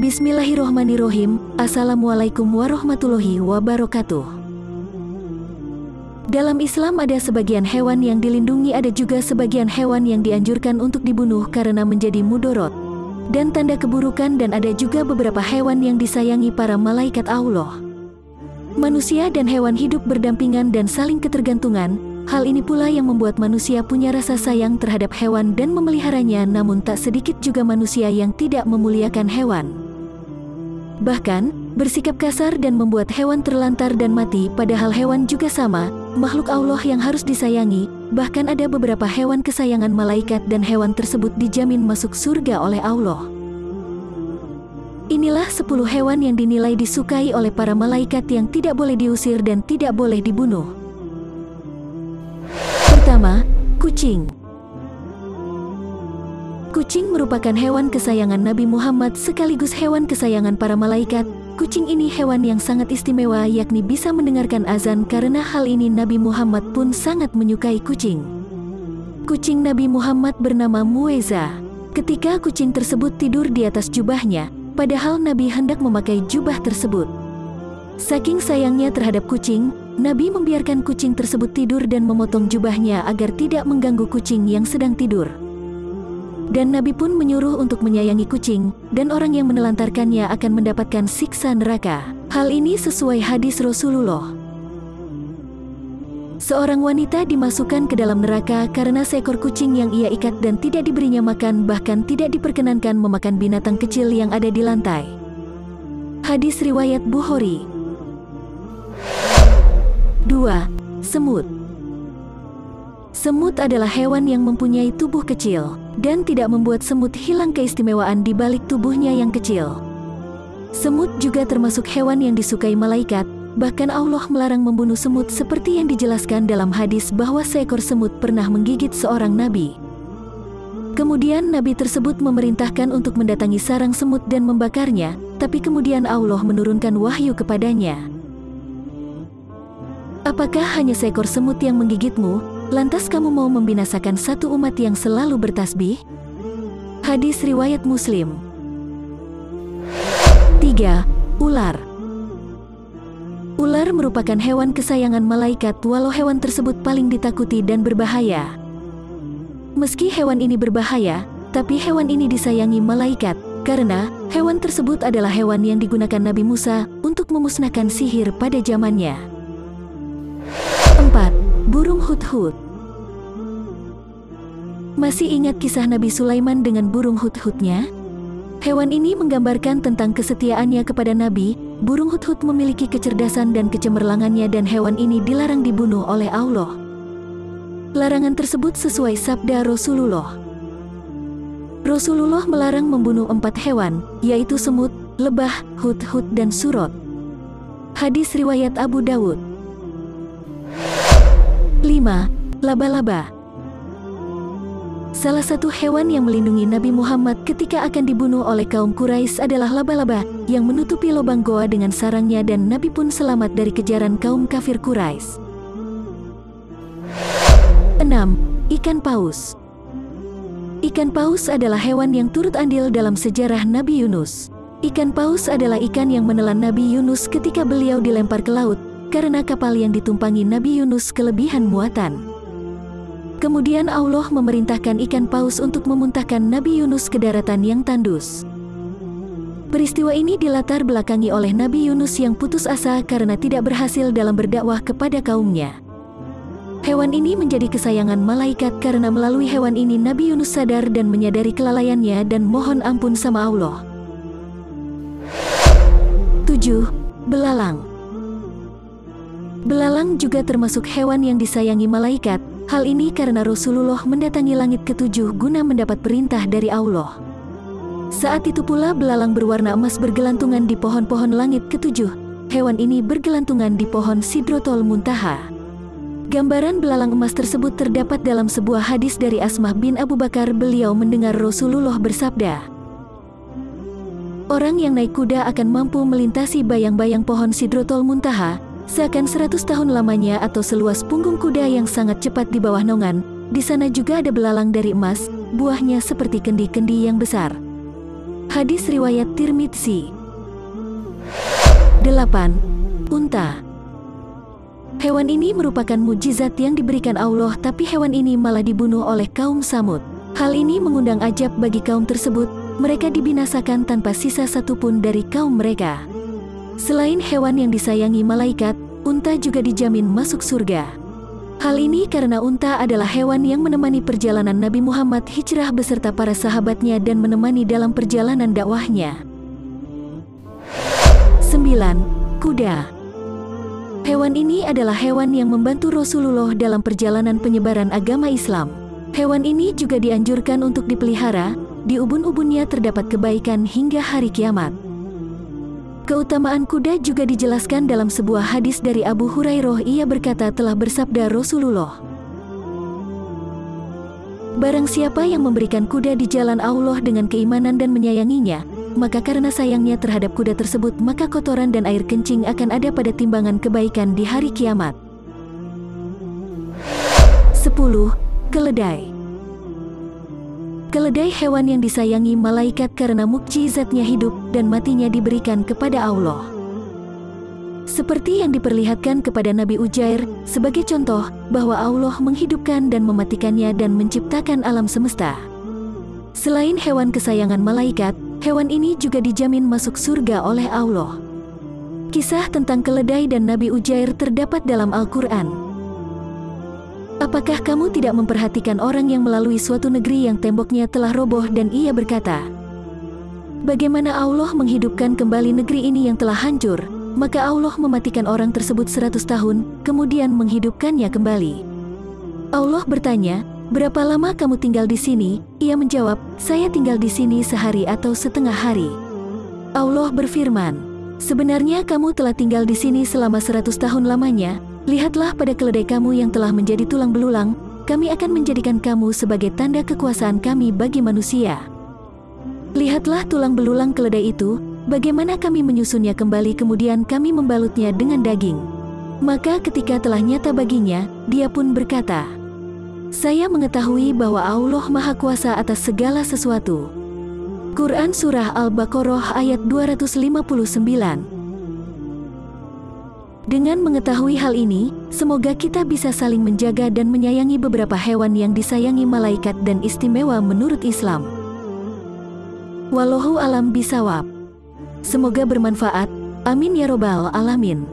Bismillahirrohmanirrohim. Assalamualaikum warahmatullahi wabarakatuh. Dalam Islam ada sebagian hewan yang dilindungi, ada juga sebagian hewan yang dianjurkan untuk dibunuh karena menjadi mudorot dan tanda keburukan, dan ada juga beberapa hewan yang disayangi para malaikat Allah. Manusia dan hewan hidup berdampingan dan saling ketergantungan. Hal ini pula yang membuat manusia punya rasa sayang terhadap hewan dan memeliharanya, namun tak sedikit juga manusia yang tidak memuliakan hewan. Bahkan, bersikap kasar dan membuat hewan terlantar dan mati, padahal hewan juga sama, makhluk Allah yang harus disayangi. Bahkan ada beberapa hewan kesayangan malaikat dan hewan tersebut dijamin masuk surga oleh Allah. Inilah 10 hewan yang dinilai disukai oleh para malaikat yang tidak boleh diusir dan tidak boleh dibunuh. Pertama, kucing. Kucing merupakan hewan kesayangan Nabi Muhammad sekaligus hewan kesayangan para malaikat. Kucing ini hewan yang sangat istimewa, yakni bisa mendengarkan azan. Karena hal ini Nabi Muhammad pun sangat menyukai kucing. Kucing Nabi Muhammad bernama Mueza. Ketika kucing tersebut tidur di atas jubahnya, padahal Nabi hendak memakai jubah tersebut. Saking sayangnya terhadap kucing, Nabi membiarkan kucing tersebut tidur dan memotong jubahnya agar tidak mengganggu kucing yang sedang tidur. Dan Nabi pun menyuruh untuk menyayangi kucing, dan orang yang menelantarkannya akan mendapatkan siksa neraka. Hal ini sesuai hadis Rasulullah. Seorang wanita dimasukkan ke dalam neraka karena seekor kucing yang ia ikat dan tidak diberinya makan, bahkan tidak diperkenankan memakan binatang kecil yang ada di lantai. Hadis riwayat Bukhari. 2. Semut. Semut adalah hewan yang mempunyai tubuh kecil, dan tidak membuat semut hilang keistimewaan di balik tubuhnya yang kecil. Semut juga termasuk hewan yang disukai malaikat, bahkan Allah melarang membunuh semut seperti yang dijelaskan dalam hadis bahwa seekor semut pernah menggigit seorang nabi. Kemudian nabi tersebut memerintahkan untuk mendatangi sarang semut dan membakarnya, tapi kemudian Allah menurunkan wahyu kepadanya. Apakah hanya seekor semut yang menggigitmu, lantas kamu mau membinasakan satu umat yang selalu bertasbih? Hadis riwayat Muslim. 3. Ular. Ular merupakan hewan kesayangan malaikat, walau hewan tersebut paling ditakuti dan berbahaya. Meski hewan ini berbahaya, tapi hewan ini disayangi malaikat, karena hewan tersebut adalah hewan yang digunakan Nabi Musa untuk memusnahkan sihir pada zamannya. 4. Burung hudhud. Masih ingat kisah Nabi Sulaiman dengan burung hudhudnya? Hewan ini menggambarkan tentang kesetiaannya kepada Nabi. Burung hudhud memiliki kecerdasan dan kecemerlangannya, dan hewan ini dilarang dibunuh oleh Allah. Larangan tersebut sesuai sabda Rasulullah. Rasulullah melarang membunuh 4 hewan, yaitu semut, lebah, hudhud, dan surot. Hadis riwayat Abu Dawud. 5. Laba-laba. Salah satu hewan yang melindungi Nabi Muhammad ketika akan dibunuh oleh kaum Quraisy adalah laba-laba yang menutupi lubang goa dengan sarangnya, dan Nabi pun selamat dari kejaran kaum kafir Quraisy. 6. Ikan paus. Ikan paus adalah hewan yang turut andil dalam sejarah Nabi Yunus. Ikan paus adalah ikan yang menelan Nabi Yunus ketika beliau dilempar ke laut, karena kapal yang ditumpangi Nabi Yunus kelebihan muatan. Kemudian Allah memerintahkan ikan paus untuk memuntahkan Nabi Yunus ke daratan yang tandus. Peristiwa ini dilatar belakangi oleh Nabi Yunus yang putus asa karena tidak berhasil dalam berdakwah kepada kaumnya. Hewan ini menjadi kesayangan malaikat karena melalui hewan ini Nabi Yunus sadar dan menyadari kelalaiannya dan mohon ampun sama Allah. 7. Belalang. Belalang juga termasuk hewan yang disayangi malaikat. Hal ini karena Rasulullah mendatangi langit ke-7 guna mendapat perintah dari Allah. Saat itu pula belalang berwarna emas bergelantungan di pohon-pohon langit ke-7. Hewan ini bergelantungan di pohon Sidratul Muntaha. Gambaran belalang emas tersebut terdapat dalam sebuah hadis dari Asmah bin Abu Bakar. Beliau mendengar Rasulullah bersabda, "Orang yang naik kuda akan mampu melintasi bayang-bayang pohon Sidratul Muntaha seakan 100 tahun lamanya, atau seluas punggung kuda yang sangat cepat di bawah naungan. Di sana juga ada belalang dari emas, buahnya seperti kendi-kendi yang besar." Hadis riwayat Tirmidzi. 8. Unta. Hewan ini merupakan mukjizat yang diberikan Allah, tapi hewan ini malah dibunuh oleh kaum Samud. Hal ini mengundang ajab bagi kaum tersebut. Mereka dibinasakan tanpa sisa satupun dari kaum mereka. Selain hewan yang disayangi malaikat, unta juga dijamin masuk surga. Hal ini karena unta adalah hewan yang menemani perjalanan Nabi Muhammad hijrah beserta para sahabatnya dan menemani dalam perjalanan dakwahnya. 9. Kuda. Hewan ini adalah hewan yang membantu Rasulullah dalam perjalanan penyebaran agama Islam. Hewan ini juga dianjurkan untuk dipelihara, di ubun-ubunnya terdapat kebaikan hingga hari kiamat. Keutamaan kuda juga dijelaskan dalam sebuah hadis dari Abu Hurairah. Ia berkata, telah bersabda Rasulullah, "Barang siapa yang memberikan kuda di jalan Allah dengan keimanan dan menyayanginya, maka karena sayangnya terhadap kuda tersebut, maka kotoran dan air kencing akan ada pada timbangan kebaikan di hari kiamat." 10. Keledai. Keledai hewan yang disayangi malaikat karena mukjizatnya hidup dan matinya diberikan kepada Allah. Seperti yang diperlihatkan kepada Nabi Ujair sebagai contoh bahwa Allah menghidupkan dan mematikannya dan menciptakan alam semesta. Selain hewan kesayangan malaikat, hewan ini juga dijamin masuk surga oleh Allah. Kisah tentang keledai dan Nabi Ujair terdapat dalam Al-Quran. Apakah kamu tidak memperhatikan orang yang melalui suatu negeri yang temboknya telah roboh dan ia berkata, bagaimana Allah menghidupkan kembali negeri ini yang telah hancur? Maka Allah mematikan orang tersebut 100 tahun, kemudian menghidupkannya kembali. Allah bertanya, berapa lama kamu tinggal di sini? Ia menjawab, saya tinggal di sini sehari atau setengah hari. Allah berfirman, sebenarnya kamu telah tinggal di sini selama 100 tahun lamanya. Lihatlah pada keledai kamu yang telah menjadi tulang belulang, kami akan menjadikan kamu sebagai tanda kekuasaan kami bagi manusia. Lihatlah tulang belulang keledai itu, bagaimana kami menyusunnya kembali kemudian kami membalutnya dengan daging. Maka ketika telah nyata baginya, dia pun berkata, saya mengetahui bahwa Allah Maha Kuasa atas segala sesuatu. Quran Surah Al-Baqarah ayat 259. Dengan mengetahui hal ini, semoga kita bisa saling menjaga dan menyayangi beberapa hewan yang disayangi malaikat dan istimewa menurut Islam. Wallahu alam bisawab. Semoga bermanfaat. Amin ya robbal alamin.